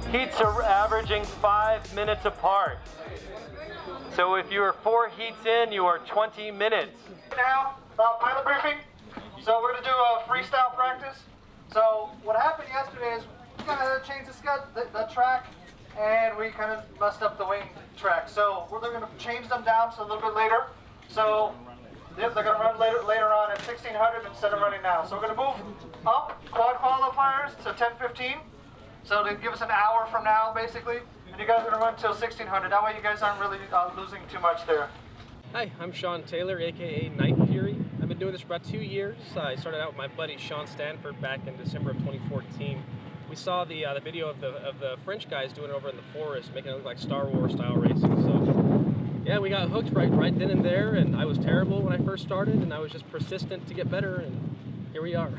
Heats are averaging 5 minutes apart. So if you are 4 heats in, you are 20 minutes. Now, pilot briefing. So we're going to do a freestyle practice. So what happened yesterday is we kind of changed the track, and we kind of messed up the wing track. So we're going to change them down so a little bit later. So they're going to run later on at 1600 instead of running now. So we're going to move up quad qualifiers to 10:15. So they give us an hour from now, basically, and you guys are going to run till 1600. That way you guys aren't really losing too much there. Hi, I'm Shawn Taylor AKA Nytfury. I've been doing this for about 2 years. I started out with my buddy Shaun back in December of 2014. We saw the video of the French guys doing it over in the forest, making it look like Star Wars style racing. So yeah, we got hooked right then and there, and I was terrible when I first started, and I was just persistent to get better, and here we are.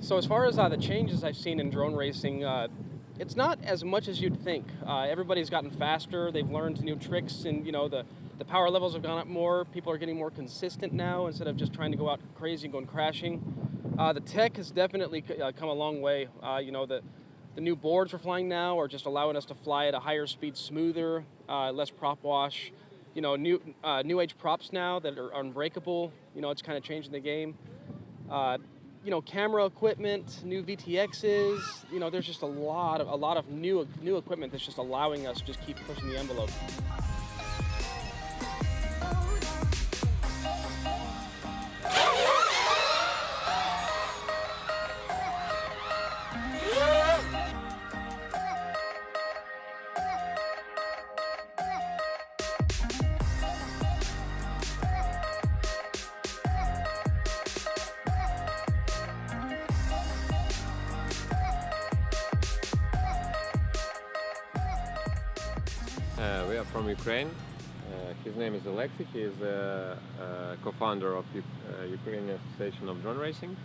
So as far as the changes I've seen in drone racing, it's not as much as you'd think. Everybody's gotten faster, they've learned new tricks, and the power levels have gone up more. People are getting more consistent now instead of just trying to go out crazy and going crashing. The tech has definitely come a long way. The new boards we're flying now are just allowing us to fly at a higher speed, smoother, less prop wash. New age props now that are unbreakable. It's kind of changing the game. Camera equipment, new VTXs. There's just a lot of new equipment that's just allowing us to just keep pushing the envelope. We are from Ukraine. His name is Alexei. He is a co-founder of Ukrainian Association of Drone Racing.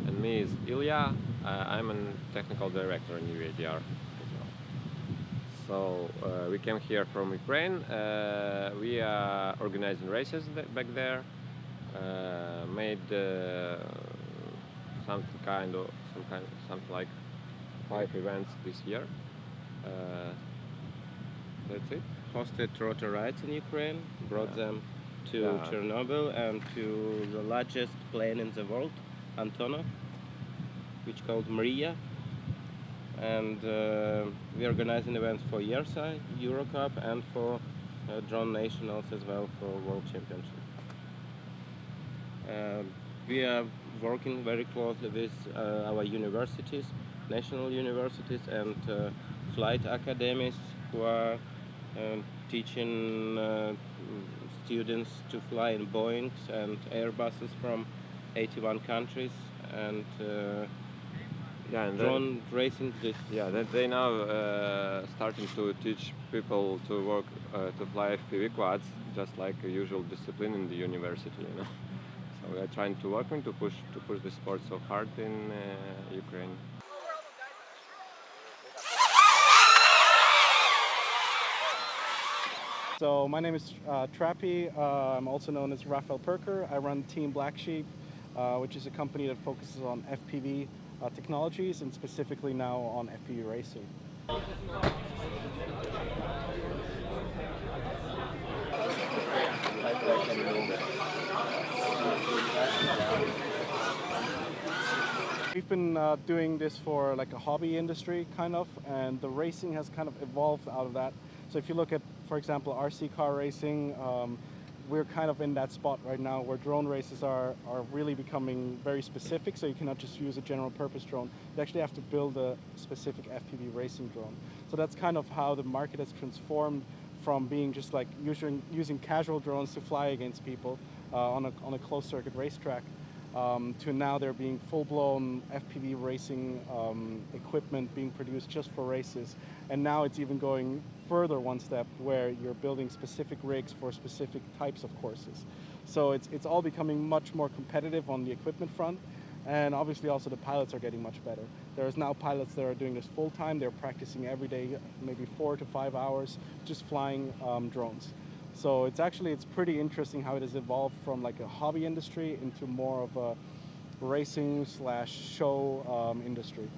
And me is Ilya. I'm a technical director in UADR as well. So we came here from Ukraine. We are organizing races back there. Made something like 5 events this year. That's it. Hosted rotor rides in Ukraine, brought them to Chernobyl and to the largest plane in the world, Antonov, which called Mriya. And we organize an event for Yersa, Euro Cup, and for Drone Nationals as well for World Championship. We are working very closely with our universities, national universities and flight academies who are teaching students to fly in Boeings and Airbuses from 81 countries and drone racing. They now starting to teach people to work to fly FPV quads, just like a usual discipline in the university. So we are trying to work on to push the sport so hard in Ukraine. So my name is Trappy. I'm also known as Raphael Perker. I run Team Black Sheep, which is a company that focuses on FPV technologies and specifically now on FPV racing. We've been doing this for like a hobby industry kind of, and the racing has kind of evolved out of that. So if you look at, for example, RC car racing, we're kind of in that spot right now where drone races are really becoming very specific, so you cannot just use a general purpose drone. You actually have to build a specific FPV racing drone. So that's kind of how the market has transformed from being just like using casual drones to fly against people on a closed circuit racetrack, to now there being full-blown FPV racing equipment being produced just for races. And now it's even going further one step where you're building specific rigs for specific types of courses. So it's all becoming much more competitive on the equipment front. And obviously also the pilots are getting much better. There's now pilots that are doing this full time. They're practicing every day, maybe 4 to 5 hours, just flying drones. So it's pretty interesting how it has evolved from like a hobby industry into more of a racing / show industry.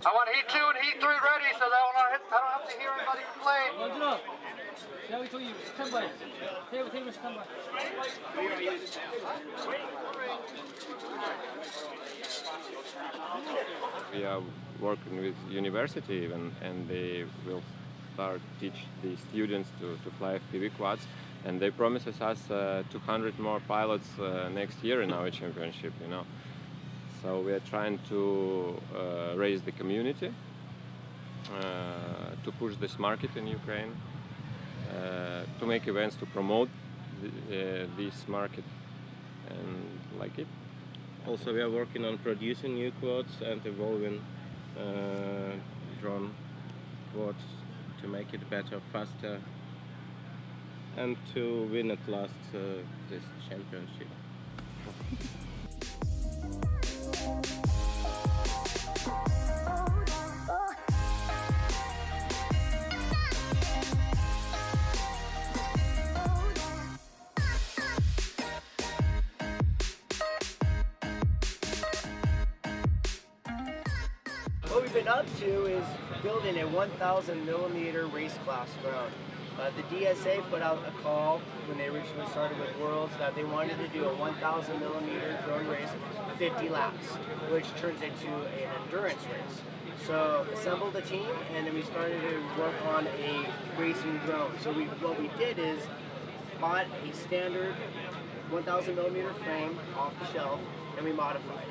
I want heat 2 and heat 3 ready so that I don't have to hear anybody complain. We are working with university even, and they will start teach the students to fly FPV quads, and they promises us 200 more pilots next year in our championship, you know. So we are trying to raise the community, to push this market in Ukraine, to make events to promote this market, and like it. Also, we are working on producing new quads and evolving drone quads to make it better, faster, and to win at last this championship. What we've been up to is building a 1,000 millimeter race class drone. The DSA put out a call when they originally started with Worlds that they wanted to do a 1,000 millimeter drone race, 50 laps, which turns into an endurance race. So assembled a team, and then we started to work on a racing drone. So what we did is bought a standard 1,000 millimeter frame off the shelf, and we modified it.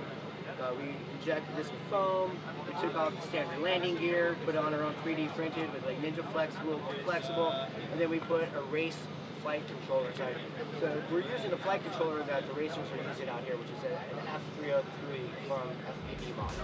We injected this with foam, we took off the standard landing gear, put it on our own 3D printed with like Ninja flexible, and then we put a race flight controller inside. So we're using the flight controller that the racers are using out here, which is an F303 from FPV model.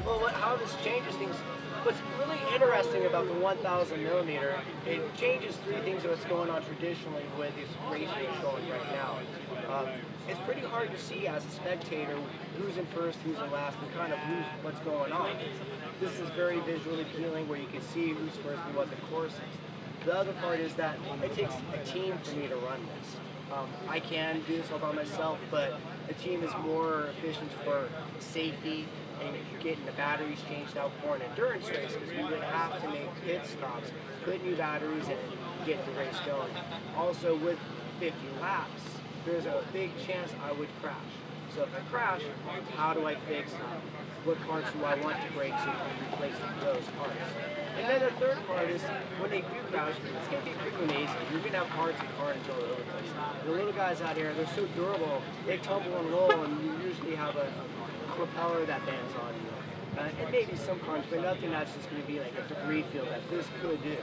Well, how this changes things, what's really interesting about the 1,000 millimeter, it changes three things of what's going on traditionally with this racing that's going right now. It's pretty hard to see as a spectator who's in first, who's in last, and kind of what's going on. This is very visually appealing where you can see who's first and what the course is. The other part is that it takes a team for me to run this. I can do this all by myself, but a team is more efficient for safety and getting the batteries changed out for an endurance race, because we would have to make pit stops, put new batteries in, and get the race going. Also, with 50 laps, there's a big chance I would crash. So if I crash, how do I fix what parts do I want to break so you can replace those parts? And then the third part is, when they do crash, it's going to be pretty amazing. You're going to have parts and parts all over the place. The little guys out here, they're so durable, they tumble and roll, and you usually have a propeller that bands on you. And maybe some crunch, but nothing that's just going to be like a debris field that this could do.